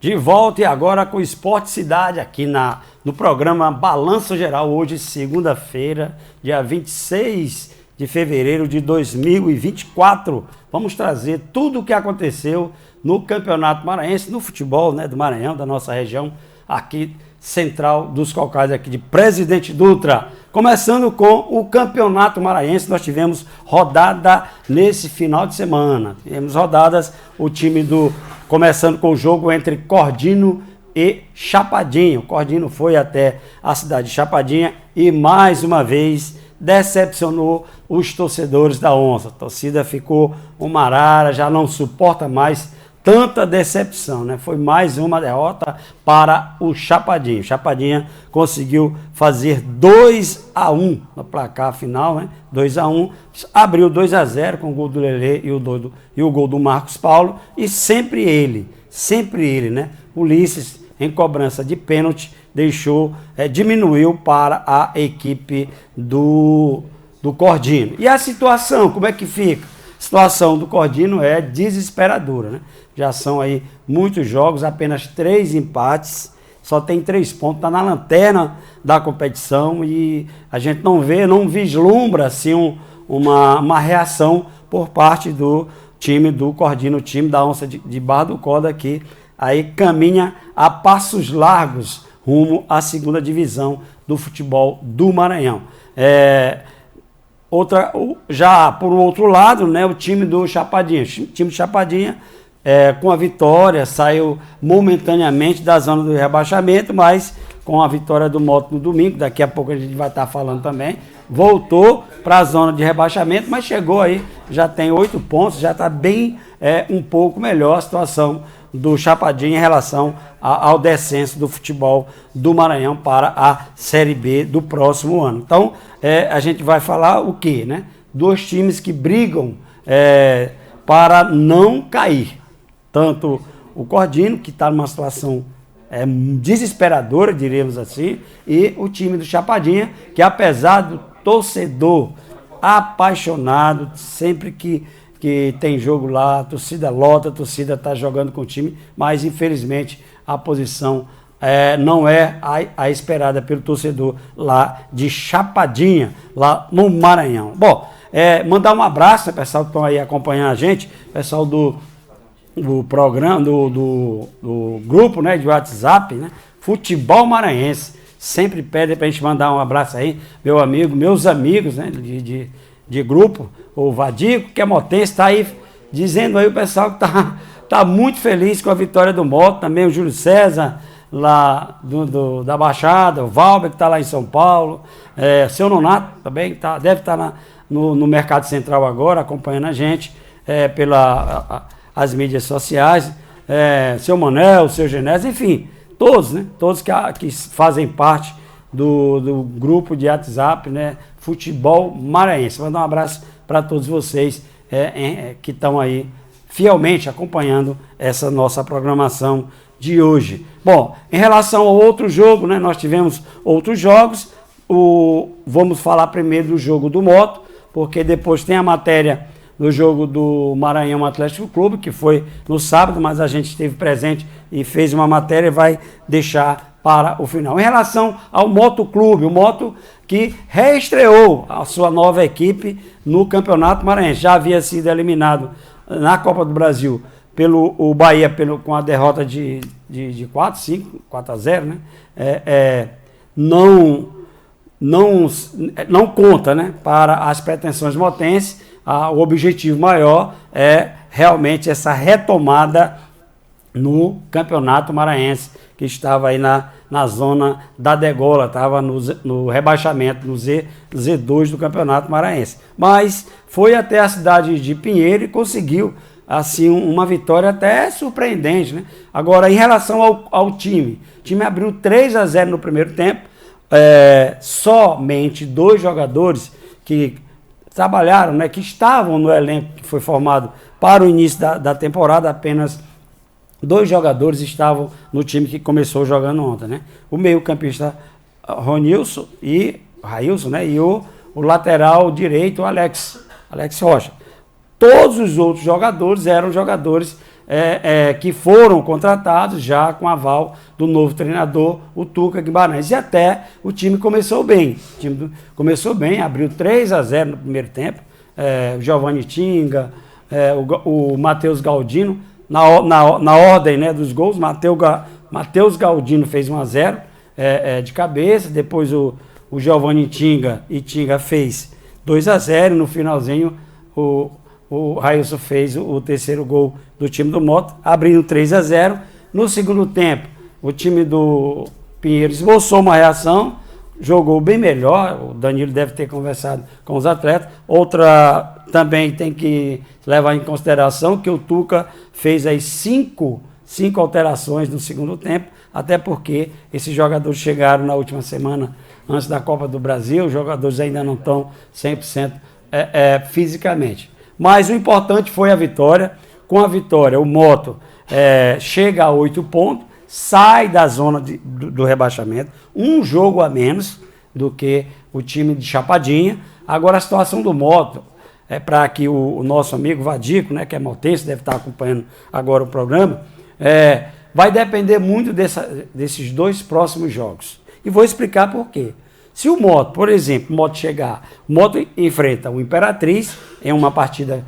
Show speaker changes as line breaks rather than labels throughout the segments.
De volta e agora com o Esporte Cidade aqui no programa Balanço Geral, hoje segunda-feira, dia 26 de fevereiro de 2024. Vamos trazer tudo o que aconteceu no Campeonato Maranhense, no futebol, né, do Maranhão, da nossa região, aqui central dos Caucásios, aqui de Presidente Dutra. Começando com o Campeonato Maranhense, nós tivemos rodada nesse final de semana. Tivemos rodadas, o time começando com o jogo entre Cordino e Chapadinha. O Cordino foi até a cidade de Chapadinha e mais uma vez decepcionou os torcedores da Onça. A torcida ficou uma arara, já não suporta mais tanta decepção, né? Foi mais uma derrota para o Chapadinha. O Chapadinha conseguiu fazer 2-1 no placar final, né? 2-1, abriu 2-0 com o gol do Lelê e o gol do Marcos Paulo, e sempre ele, né? Ulisses, em cobrança de pênalti, diminuiu para a equipe do Cordino. E a situação, como é que fica? A situação do Cordino é desesperadora, né? Já são aí muitos jogos, apenas 3 empates, só tem 3 pontos, está na lanterna da competição e a gente não vislumbra assim uma reação por parte do time do Cordino, o time da Onça de Barra do Corda, que aí caminha a passos largos rumo à segunda divisão do futebol do Maranhão. Já por outro lado, né, o time do Chapadinha. O time do Chapadinha, com a vitória, saiu momentaneamente da zona do rebaixamento, mas com a vitória do Moto no domingo, daqui a pouco a gente vai estar falando também, voltou para a zona de rebaixamento, mas chegou aí, já tem 8 pontos, já está bem um pouco melhor a situação do Chapadinha em relação ao descenso do futebol do Maranhão para a Série B do próximo ano. Então, a gente vai falar o quê, né? 2 times que brigam para não cair. Tanto o Cordino, que está numa situação desesperadora, diríamos assim, e o time do Chapadinha, que apesar do torcedor apaixonado, sempre que tem jogo lá, a torcida lota, a torcida está jogando com o time, mas infelizmente a posição não é a esperada pelo torcedor lá de Chapadinha, lá no Maranhão. Bom, mandar um abraço, né, pessoal que estão aí acompanhando a gente, pessoal do programa, do grupo, né, de WhatsApp, né, Futebol Maranhense, sempre pedem para a gente mandar um abraço aí, meus amigos, né, de grupo, o Vadico, que é motense, está aí dizendo aí o pessoal que tá muito feliz com a vitória do Moto, também o Júlio César, lá da Baixada, o Valber, que está lá em São Paulo, seu Nonato também, deve estar no Mercado Central agora, acompanhando a gente pelas mídias sociais, seu Manel, seu Genésio, enfim, todos, né? Todos que fazem parte do grupo de WhatsApp, né? Futebol Maranhense. Vou dar um abraço para todos vocês que estão aí fielmente acompanhando essa nossa programação de hoje. Bom, em relação ao outro jogo, né? Nós tivemos outros jogos. Vamos falar primeiro do jogo do Moto, porque depois tem a matéria do jogo do Maranhão Atlético Clube, que foi no sábado, mas a gente esteve presente e fez uma matéria e vai deixar para o final. Em relação ao Moto Clube, o Moto que reestreou a sua nova equipe no Campeonato Maranhense, já havia sido eliminado na Copa do Brasil pelo Bahia com a derrota de 4-0, né? Não conta, né, para as pretensões motenses. O objetivo maior é realmente essa retomada no Campeonato Maranhense, que estava aí na zona da degola, estava no rebaixamento, no Z2 do Campeonato Maranhense. Mas foi até a cidade de Pinheiro e conseguiu assim uma vitória até surpreendente, né? Agora, em relação ao time, o time abriu 3-0 no primeiro tempo, somente 2 jogadores que trabalharam, né, que estavam no elenco que foi formado para o início da temporada, apenas 2 jogadores estavam no time que começou jogando ontem, né? O meio-campista Ronilson e Railson, né? E o lateral direito, Alex Rocha. Todos os outros jogadores eram jogadores que foram contratados já com aval do novo treinador, o Tuca Guimarães. E até o time começou bem. O time começou bem, abriu 3-0 no primeiro tempo. O Giovanni Tinga, o Matheus Galdino, na ordem, né, dos gols, Matheus Galdino fez 1-0 de cabeça, depois o Giovanni Tinga fez 2-0, no finalzinho o Railson fez o terceiro gol do time do Moto, abrindo 3-0. No segundo tempo, o time do Pinheiro esboçou uma reação, jogou bem melhor. O Danilo deve ter conversado com os atletas. Outra também tem que levar em consideração que o Tuca fez aí cinco alterações no segundo tempo, até porque esses jogadores chegaram na última semana antes da Copa do Brasil, os jogadores ainda não estão 100% fisicamente. Mas o importante foi a vitória. Com a vitória, o Moto chega a 8 pontos, sai da zona do rebaixamento, um jogo a menos do que o time de Chapadinha. Agora a situação do Moto, para que o nosso amigo Vadico, né, que é motense, deve estar acompanhando agora o programa, vai depender muito desses 2 próximos jogos. E vou explicar por quê. Se o Moto, por exemplo, o Moto enfrenta o Imperatriz em uma partida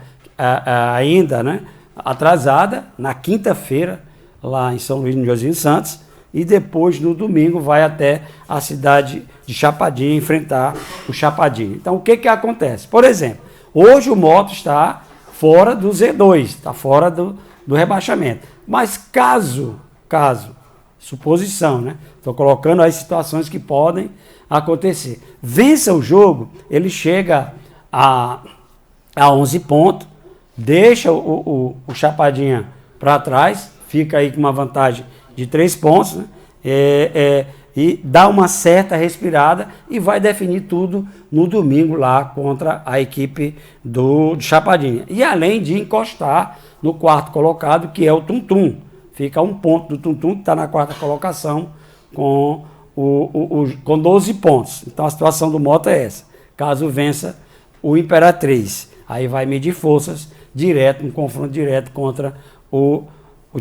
ainda, né, atrasada, na quinta-feira, lá em São Luís, no Josinho Santos, e depois, no domingo, vai até a cidade de Chapadinha enfrentar o Chapadinha. Então, o que acontece? Por exemplo, hoje o Moto está fora do Z2, está fora do rebaixamento. Mas caso, suposição, né? Estou colocando as situações que podem acontecer. Vença o jogo, ele chega a 11 pontos, deixa o Chapadinha para trás, fica aí com uma vantagem de 3 pontos, né? E dá uma certa respirada e vai definir tudo no domingo lá contra a equipe do Chapadinha. E além de encostar no 4º colocado, que é o Tum Tum. Fica 1 ponto do Tum Tum, que está na 4ª colocação, com 12 pontos. Então a situação do Moto é essa. Caso vença o Imperatriz, aí vai medir forças direto, um confronto direto contra o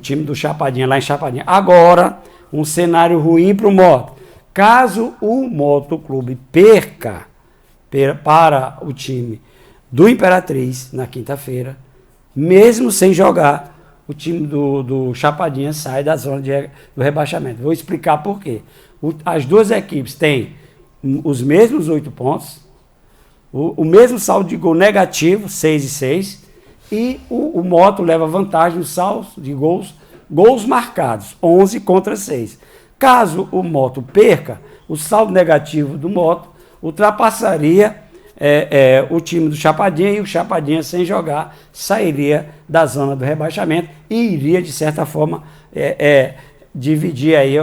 time do Chapadinha, lá em Chapadinha. Agora, um cenário ruim para o Moto. Caso o Moto Clube perca para o time do Imperatriz na quinta-feira, mesmo sem jogar, o time do Chapadinha sai da zona do rebaixamento. Vou explicar por quê. As 2 equipes têm os mesmos 8 pontos, o mesmo saldo de gol negativo, 6-6, e o Moto leva vantagem no saldo de gols marcados, 11 contra 6. Caso o Moto perca, o saldo negativo do Moto ultrapassaria o time do Chapadinha, e o Chapadinha, sem jogar, sairia da zona do rebaixamento e iria, de certa forma, dividir aí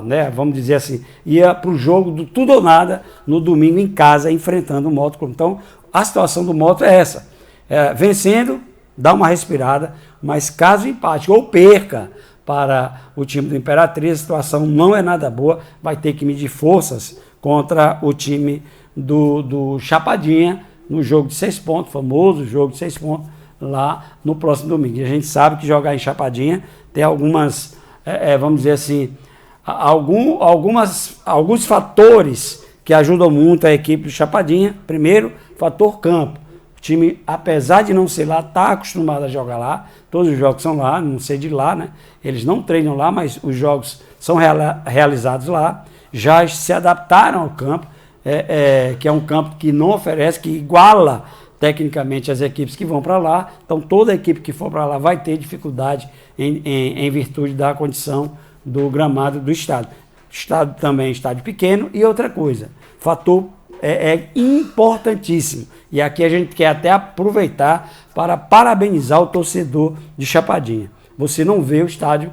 né, vamos dizer assim, ia para o jogo do tudo ou nada no domingo em casa, enfrentando o Moto Clube. Então, a situação do Moto é essa. Vencendo, dá uma respirada, mas caso empate ou perca para o time do Imperatriz, a situação não é nada boa, vai ter que medir forças contra o time do Chapadinha no jogo de 6 pontos, famoso jogo de 6 pontos, lá no próximo domingo. E a gente sabe que jogar em Chapadinha tem algumas, vamos dizer assim, alguns fatores que ajudam muito a equipe do Chapadinha. Primeiro, fator campo. O time, apesar de não ser lá, está acostumado a jogar lá. Todos os jogos são lá, não sei de lá, né? Eles não treinam lá, mas os jogos são realizados lá. Já se adaptaram ao campo, que é um campo que não oferece, que iguala tecnicamente as equipes que vão para lá. Então toda equipe que for para lá vai ter dificuldade em virtude da condição do gramado do estádio. Estádio também é estádio pequeno. E outra coisa, fator importantíssimo. E aqui a gente quer até aproveitar para parabenizar o torcedor de Chapadinha. Você não vê o estádio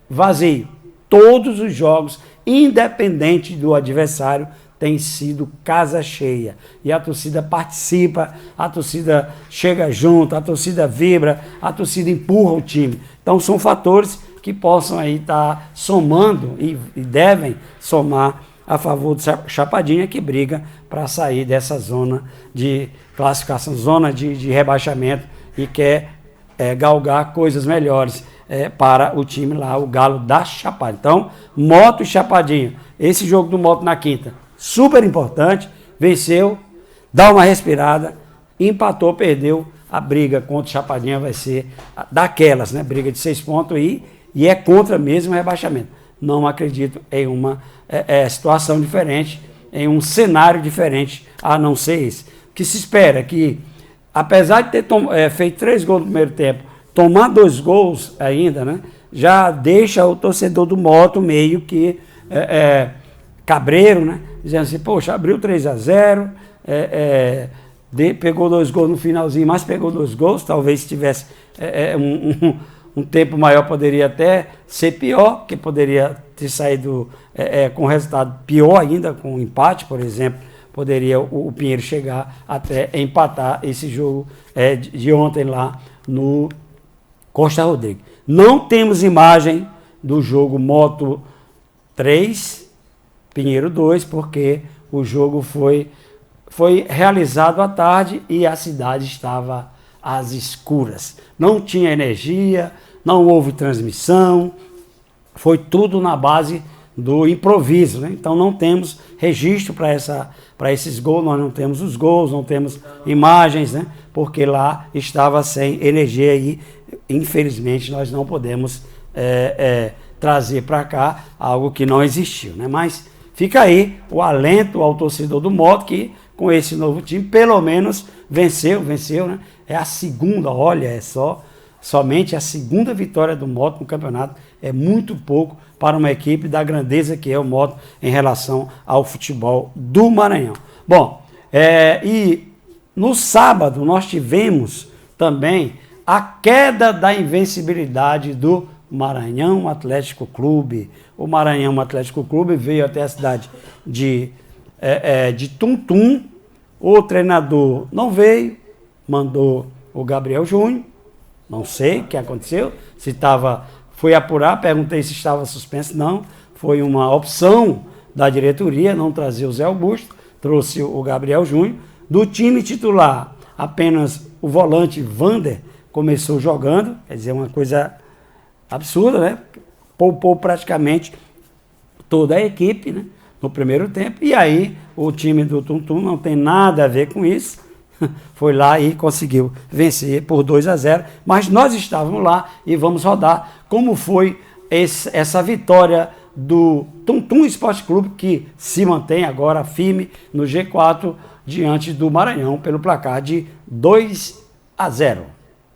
vazio. Todos os jogos, independente do adversário, tem sido casa cheia. E a torcida participa, a torcida chega junto, a torcida vibra, a torcida empurra o time. Então são fatores que possam aí estar somando e devem somar a favor do Chapadinha, que briga para sair dessa zona de classificação, zona de rebaixamento, e quer galgar coisas melhores para o time lá, o Galo da Chapada. Então, Moto e Chapadinha, esse jogo do Moto na quinta, super importante, venceu, dá uma respirada, empatou, perdeu, a briga contra o Chapadinha vai ser daquelas, né? Briga de 6 pontos aí, e é contra mesmo o rebaixamento. Não acredito em uma situação diferente, em um cenário diferente, a não ser esse. O que se espera é que, apesar de ter feito 3 gols no primeiro tempo, tomar 2 gols ainda, né? Já deixa o torcedor do Moto meio que cabreiro, né? Dizendo assim, poxa, abriu 3-0, pegou 2 gols no finalzinho, mas pegou 2 gols, talvez se tivesse um tempo maior poderia até ser pior, que poderia ter saído com resultado pior ainda, com um empate, por exemplo, poderia o Pinheiro chegar até empatar esse jogo de ontem lá no Costa Rodrigues. Não temos imagem do jogo Moto 3, Pinheiro 2, porque o jogo foi realizado à tarde e a cidade estava às escuras. Não tinha energia, não houve transmissão, foi tudo na base do improviso, né? Então não temos registro para esses gols, nós não temos os gols, não temos imagens, né? Porque lá estava sem energia e infelizmente nós não podemos trazer para cá algo que não existiu, né? Mas fica aí o alento ao torcedor do Moto que com esse novo time pelo menos venceu, né? É a segunda, olha, somente a segunda vitória do Moto no campeonato, é muito pouco para uma equipe da grandeza que é o Moto em relação ao futebol do Maranhão. Bom, e no sábado nós tivemos também a queda da invencibilidade do Maranhão Atlético Clube. O Maranhão Atlético Clube veio até a cidade de Tuntum, o treinador não veio, mandou o Gabriel Júnior, não sei o que aconteceu, foi apurar, perguntei se estava suspenso, não, foi uma opção da diretoria não trazer o Zé Augusto, trouxe o Gabriel Júnior. Do time titular, apenas o volante Vander começou jogando, quer dizer, uma coisa absurda, né? Poupou praticamente toda a equipe, né? No primeiro tempo, e aí o time do Tuntum não tem nada a ver com isso, foi lá e conseguiu vencer por 2-0, mas nós estávamos lá e vamos rodar como foi essa vitória do Tuntum Esporte Clube, que se mantém agora firme no G4 diante do Maranhão pelo placar de 2-0.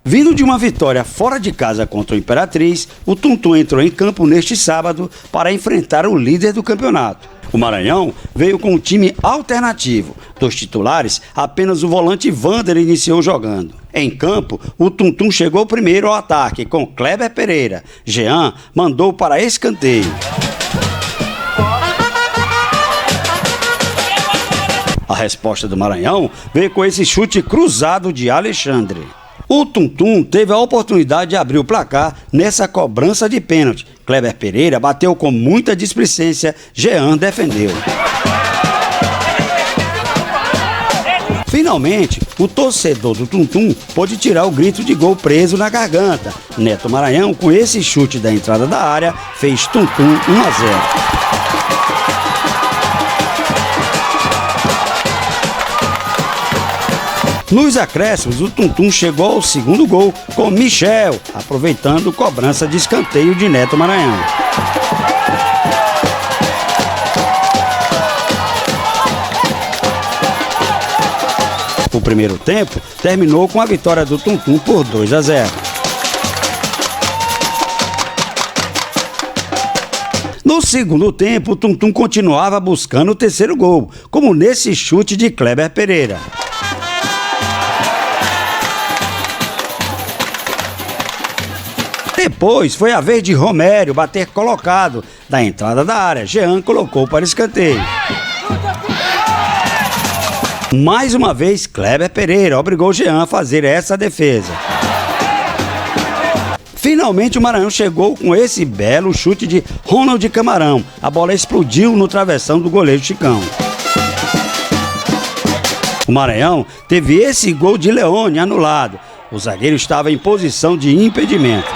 Vindo de uma vitória fora de casa contra o Imperatriz, o Tuntum entrou em campo neste sábado para enfrentar o líder do campeonato. O Maranhão veio com um time alternativo. Dos titulares, apenas o volante Vander iniciou jogando. Em campo, o Tuntum chegou primeiro ao ataque com Kleber Pereira. Jean mandou para escanteio. A resposta do Maranhão veio com esse chute cruzado de Alexandre. O Tuntum teve a oportunidade de abrir o placar nessa cobrança de pênalti. Kleber Pereira bateu com muita displicência, Jean defendeu. Finalmente, o torcedor do Tuntum pôde tirar o grito de gol preso na garganta. Neto Maranhão, com esse chute da entrada da área, fez Tuntum 1-0. Nos acréscimos, o Tuntum chegou ao segundo gol com Michel, aproveitando cobrança de escanteio de Neto Maranhão. O primeiro tempo terminou com a vitória do Tuntum por 2-0. No segundo tempo, o Tuntum continuava buscando o terceiro gol, como nesse chute de Kleber Pereira. Depois foi a vez de Romério bater colocado da entrada da área. Jean colocou para escanteio. Mais uma vez, Kleber Pereira obrigou Jean a fazer essa defesa. Finalmente o Maranhão chegou com esse belo chute de Ronald Camarão. A bola explodiu no travessão do goleiro Chicão. O Maranhão teve esse gol de Leone anulado. O zagueiro estava em posição de impedimento.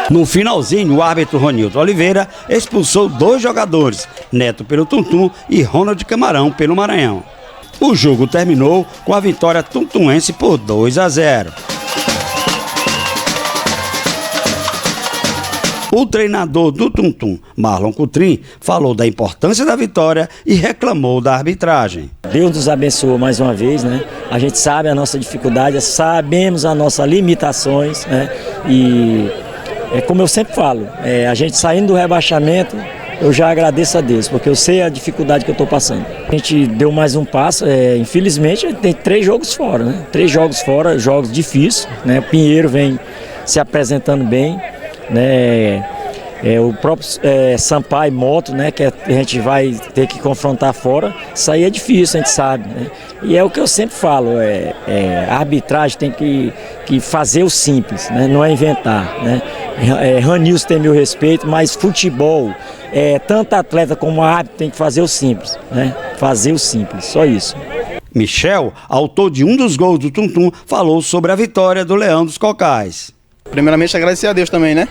No finalzinho, o árbitro Ronildo Oliveira expulsou 2 jogadores, Neto pelo Tuntum e Ronald Camarão pelo Maranhão. O jogo terminou com a vitória tuntuense por 2-0. O treinador do Tuntum, Marlon Coutrin, falou da importância da vitória e reclamou da arbitragem.
Deus nos abençoou mais uma vez, né? A gente sabe a nossa dificuldade, sabemos as nossas limitações, né? E como eu sempre falo, a gente saindo do rebaixamento, eu já agradeço a Deus, porque eu sei a dificuldade que eu estou passando. A gente deu mais um passo, infelizmente a gente tem 3 jogos fora, né? 3 jogos fora, jogos difíceis, né? O Pinheiro vem se apresentando bem, né? O próprio Sampaio Moto, né, que a gente vai ter que confrontar fora, isso aí é difícil, a gente sabe, né? E é o que eu sempre falo, a arbitragem tem que fazer o simples, né? Não é inventar, né? Ranilson tem meu respeito, mas futebol, tanto atleta como árbitro tem que fazer o simples, né? Fazer o simples, só isso.
Michel, autor de um dos gols do Tuntum, falou sobre a vitória do Leão dos Cocais.
Primeiramente agradecer a Deus também, né?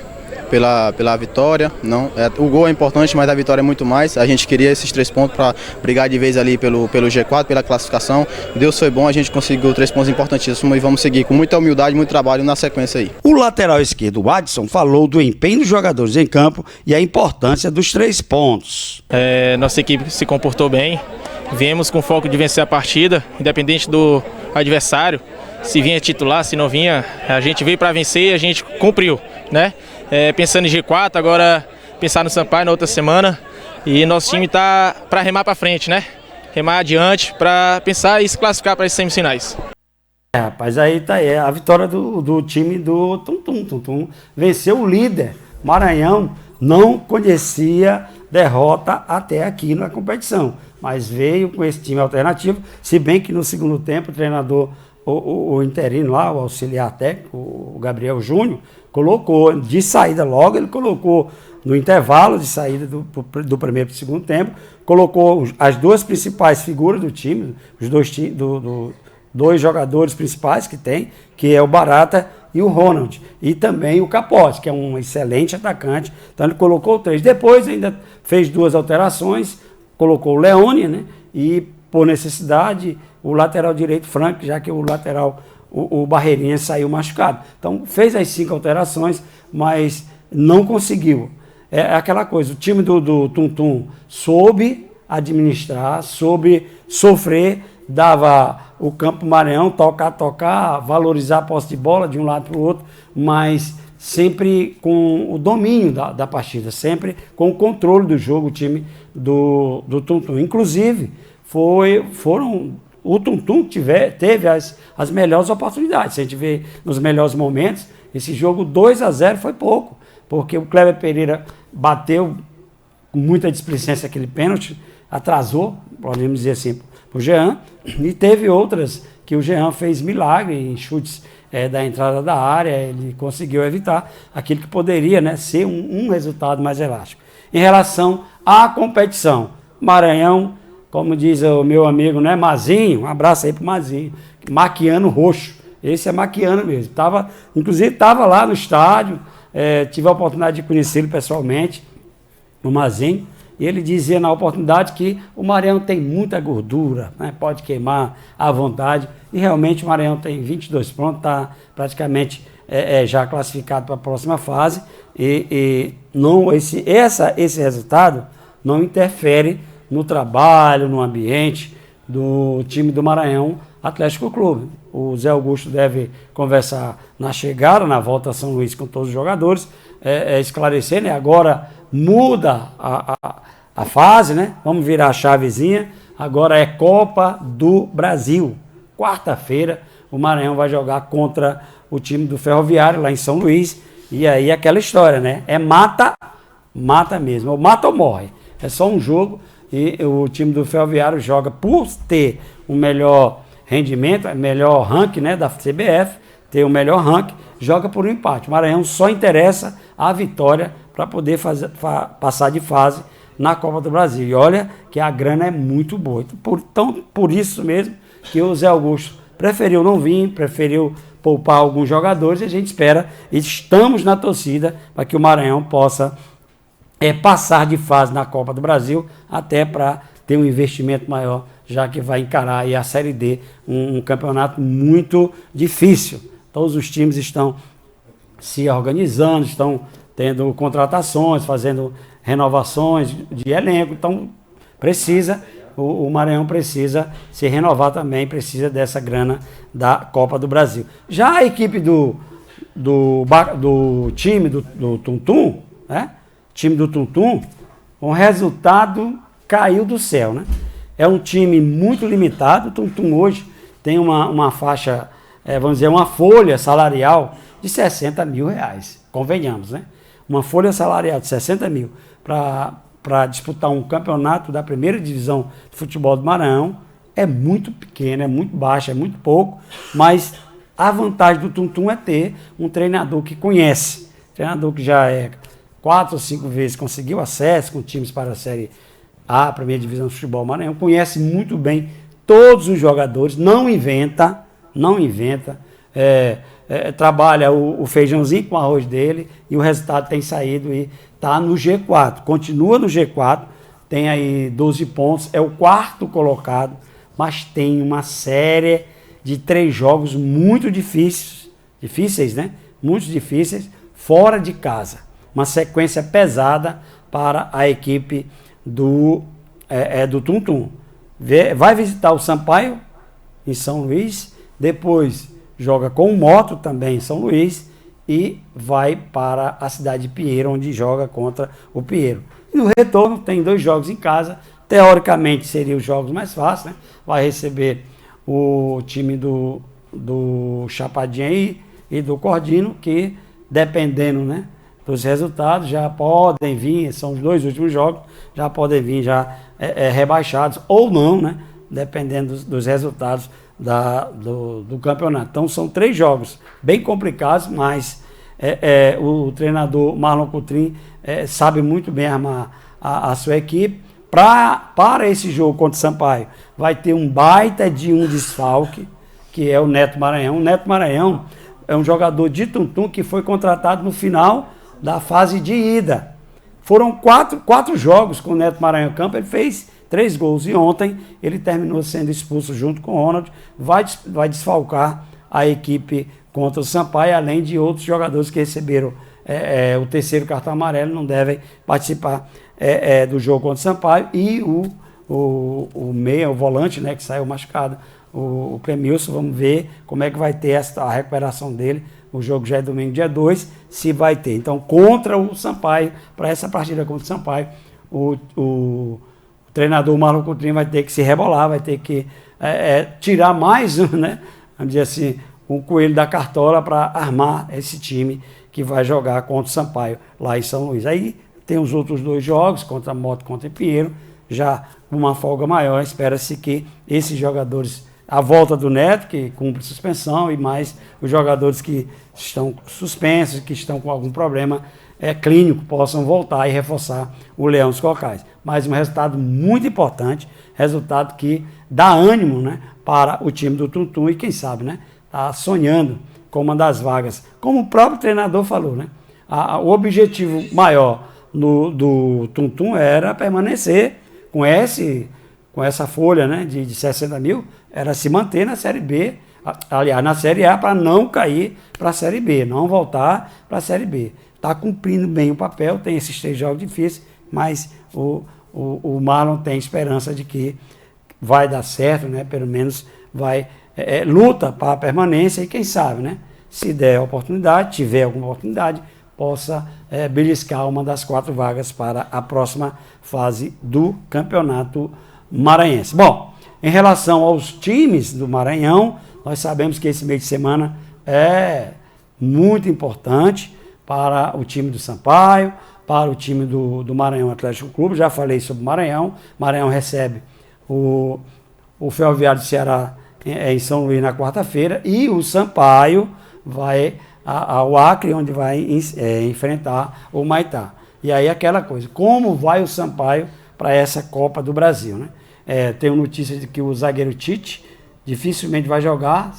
Pela vitória. Não, o gol é importante, mas a vitória é muito mais. A gente queria esses 3 pontos para brigar de vez ali pelo G4, pela classificação. Deus foi bom, a gente conseguiu 3 pontos importantíssimos e vamos seguir com muita humildade, muito trabalho na sequência aí.
O lateral esquerdo, Adson, falou do empenho dos jogadores em campo e a importância dos 3 pontos.
Nossa equipe se comportou bem, viemos com foco de vencer a partida, independente do adversário. Se vinha titular, se não vinha, a gente veio para vencer e a gente cumpriu, né? Pensando em G4, agora pensar no Sampaio na outra semana. E nosso time está para remar para frente, né? Remar adiante para pensar e se classificar para as semifinais.
Rapaz, aí tá aí, a vitória do time do Tuntum. Tuntum venceu o líder. Maranhão não conhecia derrota até aqui na competição, mas veio com esse time alternativo, se bem que no segundo tempo o treinador, o interino lá, o auxiliar técnico, o Gabriel Júnior, colocou de saída logo, ele colocou no intervalo de saída do primeiro para o segundo tempo, colocou as 2 principais figuras do time, os 2 jogadores principais que tem, que é o Barata e o Ronald, e também o Capote, que é um excelente atacante, então ele colocou 3. Depois ainda fez 2 alterações, colocou o Leone, né, e por necessidade o lateral direito Frank, já que o lateral, o Barreirinha saiu machucado. Então fez as 5 alterações, mas não conseguiu. É aquela coisa, o time do Tuntum soube administrar, soube sofrer, dava o campo Maranhão, tocar, valorizar a posse de bola de um lado para o outro, mas sempre com o domínio da partida, sempre com o controle do jogo, o time do Tuntum. Inclusive, o Tuntum teve as melhores oportunidades. Se a gente vê nos melhores momentos, esse jogo 2-0 foi pouco, porque o Kleber Pereira bateu com muita displicência aquele pênalti, atrasou, podemos dizer assim, para o Jean, e teve outras que o Jean fez milagre em chutes da entrada da área, ele conseguiu evitar aquilo que poderia, né, ser um resultado mais elástico. Em relação à competição, Maranhão, como diz o meu amigo, né, Mazinho, um abraço aí pro Mazinho, maquiano roxo, esse é maquiano mesmo, inclusive estava lá no estádio, tive a oportunidade de conhecê-lo pessoalmente, o Mazinho, e ele dizia na oportunidade que o Maranhão tem muita gordura, né, pode queimar à vontade, e realmente o Maranhão tem 22 pontos, está praticamente já classificado para a próxima fase, e não, esse resultado não interfere no trabalho, no ambiente do time do Maranhão Atlético Clube. O Zé Augusto deve conversar na chegada, na volta a São Luís com todos os jogadores, esclarecer, né? Agora muda a fase, né? Vamos virar a chavezinha, agora é Copa do Brasil. Quarta-feira o Maranhão vai jogar contra o time do Ferroviário lá em São Luís, e aí aquela história, né? Mata mesmo, ou mata ou morre. É só um jogo. E o time do Ferroviário joga por ter um melhor rendimento, melhor ranking, né, da CBF, ter o melhor ranking, joga por um empate. O Maranhão só interessa a vitória para poder passar de fase na Copa do Brasil. E olha que a grana é muito boa. Então, por isso mesmo que o Zé Augusto preferiu não vir, preferiu poupar alguns jogadores, e a gente espera, estamos na torcida para que o Maranhão possa passar de fase na Copa do Brasil, até para ter um investimento maior, já que vai encarar aí a Série D, um campeonato muito difícil. Todos os times estão se organizando, estão tendo contratações, fazendo renovações de elenco, então o Maranhão precisa se renovar também, precisa dessa grana da Copa do Brasil. Já a equipe do time do Tuntum, né? Time do Tuntum, o resultado caiu do céu, né? É um time muito limitado. O Tuntum hoje tem uma faixa, vamos dizer, uma folha salarial de 60 mil reais, convenhamos, né? Uma folha salarial de 60 mil para disputar um campeonato da primeira divisão de futebol do Maranhão é muito pequeno, é muito baixo, é muito pouco, mas a vantagem do Tuntum é ter um treinador que conhece, treinador que já 4 ou 5 vezes conseguiu acesso com times para a Série A, primeira divisão de futebol do Maranhão, conhece muito bem todos os jogadores, não inventa, trabalha o feijãozinho com arroz dele e o resultado tem saído e está no G4, continua no G4, tem aí 12 pontos, é o 4º colocado, mas tem uma série de 3 jogos muito difíceis, né? Muito difíceis, fora de casa. Uma sequência pesada para a equipe do Tuntum. Vai visitar o Sampaio em São Luís, depois joga com o Moto também em São Luís e vai para a cidade de Pinheiro, onde joga contra o Pinheiro. E no retorno tem 2 jogos em casa, teoricamente seriam os jogos mais fáceis, né? Vai receber o time do Chapadinha e do Cordino, que dependendo, né, dos resultados já podem vir, são os 2 últimos jogos, já podem vir rebaixados ou não, né, dependendo dos resultados do campeonato. Então são 3 jogos bem complicados, mas o treinador Marlon Coutrin sabe muito bem armar a sua equipe. Para esse jogo contra o Sampaio vai ter um baita de um desfalque, que é o Neto Maranhão. O Neto Maranhão é um jogador de Tuntum que foi contratado no final da fase de ida. Foram 4 jogos com o Neto Maranhão em campo, ele fez 3 gols, e ontem ele terminou sendo expulso junto com o Ronald, vai desfalcar a equipe contra o Sampaio, além de outros jogadores que receberam o 3º cartão amarelo, não devem participar do jogo contra o Sampaio, e o meia, o volante, né, que saiu machucado, o Clemilson, vamos ver como é que vai ter a recuperação dele. O jogo já é domingo, dia 2, se vai ter. Então, contra o Sampaio, para essa partida contra o Sampaio, o treinador Marlon Coutrin vai ter que se rebolar, vai ter que tirar mais, né, vamos dizer assim, um coelho da cartola para armar esse time que vai jogar contra o Sampaio lá em São Luís. Aí tem os outros 2 jogos, contra a Moto e contra o Pinheiro, já com uma folga maior. Espera-se que esses jogadores, a volta do Neto, que cumpre suspensão, e mais os jogadores que estão suspensos, que estão com algum problema clínico, possam voltar e reforçar o Leão dos Cocais. Mas um resultado muito importante, resultado que dá ânimo, né, para o time do Tuntum, e quem sabe, né, tá sonhando com uma das vagas. Como o próprio treinador falou, né, o objetivo maior do Tuntum era permanecer com essa folha, né, de 60 mil, era se manter na Série B, aliás, na Série A, para não cair para a Série B, não voltar para a Série B. Está cumprindo bem o papel, tem esses 3 jogos difíceis, mas o Marlon tem esperança de que vai dar certo, né, pelo menos vai, luta para a permanência, e quem sabe, né, se der oportunidade, tiver alguma oportunidade, possa beliscar uma das 4 vagas para a próxima fase do Campeonato Maranhense. Bom, em relação aos times do Maranhão, nós sabemos que esse meio de semana é muito importante para o time do Sampaio, para o time do Maranhão Atlético Clube. Já falei sobre o Maranhão. Maranhão recebe o Ferroviário do Ceará em São Luís na quarta-feira, e o Sampaio vai ao Acre, onde vai enfrentar o Maitá. E aí aquela coisa, como vai o Sampaio para essa Copa do Brasil, né? Tenho notícia de que o zagueiro Tite dificilmente vai jogar,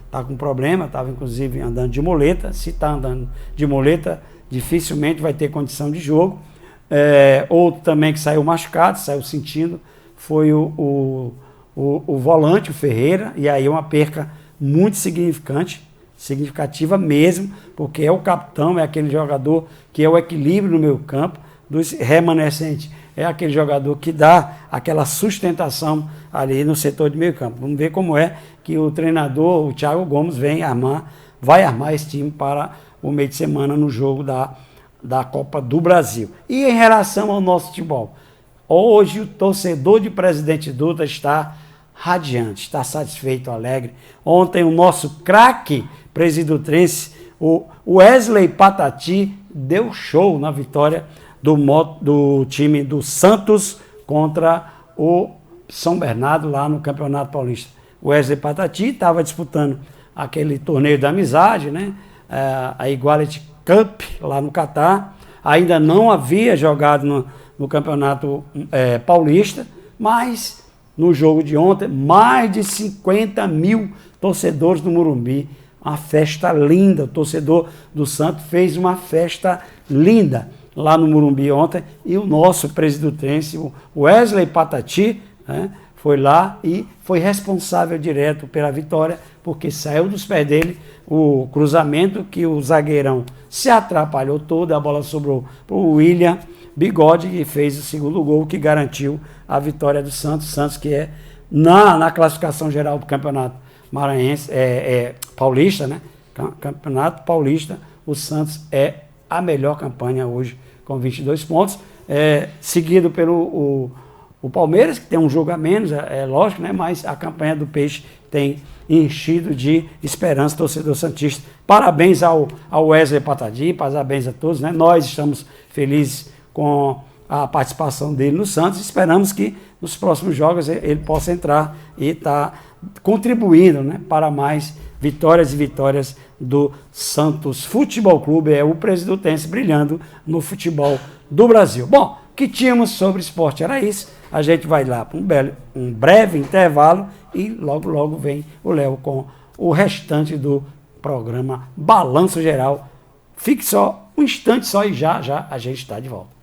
tá com problema, estava inclusive andando de muleta. Se está andando de muleta, dificilmente vai ter condição de jogo. Outro também que saiu machucado, saiu sentindo, foi o volante, o Ferreira, e aí uma perca muito significativa mesmo, porque é o capitão, é aquele jogador que é o equilíbrio no meio campo, dos remanescentes, é aquele jogador que dá aquela sustentação ali no setor de meio campo. Vamos ver como é que o treinador, o Thiago Gomes, vai armar esse time para o meio de semana no jogo da Copa do Brasil. E em relação ao nosso futebol, hoje o torcedor de Presidente Dutra está radiante, está satisfeito, alegre. Ontem o nosso craque presidutrense, o Wesley Patati, deu show na vitória do time do Santos contra o São Bernardo lá no Campeonato Paulista. O Wesley Patati estava disputando aquele torneio da amizade, né? A Equality Cup lá no Catar. Ainda não havia jogado no Campeonato Paulista, mas no jogo de ontem, mais de 50 mil torcedores do Morumbi. Uma festa linda. O torcedor do Santos fez uma festa linda lá no Morumbi ontem. E o nosso presidutrense, o Wesley Patati, né, foi lá e foi responsável direto pela vitória, porque saiu dos pés dele o cruzamento que o zagueirão se atrapalhou todo, a bola sobrou para o William Bigode, que fez o segundo gol, que garantiu a vitória do Santos. Santos que é na classificação geral do Campeonato Maranhense, Paulista, né? Campeonato Paulista, o Santos é a melhor campanha hoje, com 22 pontos, seguido pelo o Palmeiras, que tem um jogo a menos, lógico, né? Mas a campanha do Peixe tem enchido de esperança, torcedor santista. Parabéns ao Wesley Patati, parabéns a todos, né? Nós estamos felizes com a participação dele no Santos, esperamos que nos próximos jogos ele possa entrar e estar contribuindo, né, para mais vitórias e vitórias do Santos Futebol Clube, o presidentense brilhando no futebol do Brasil. Bom, o que tínhamos sobre esporte era isso. A gente vai lá para um breve intervalo e logo vem o Léo com o restante do programa Balanço Geral. Fique só um instante só e já a gente está de volta.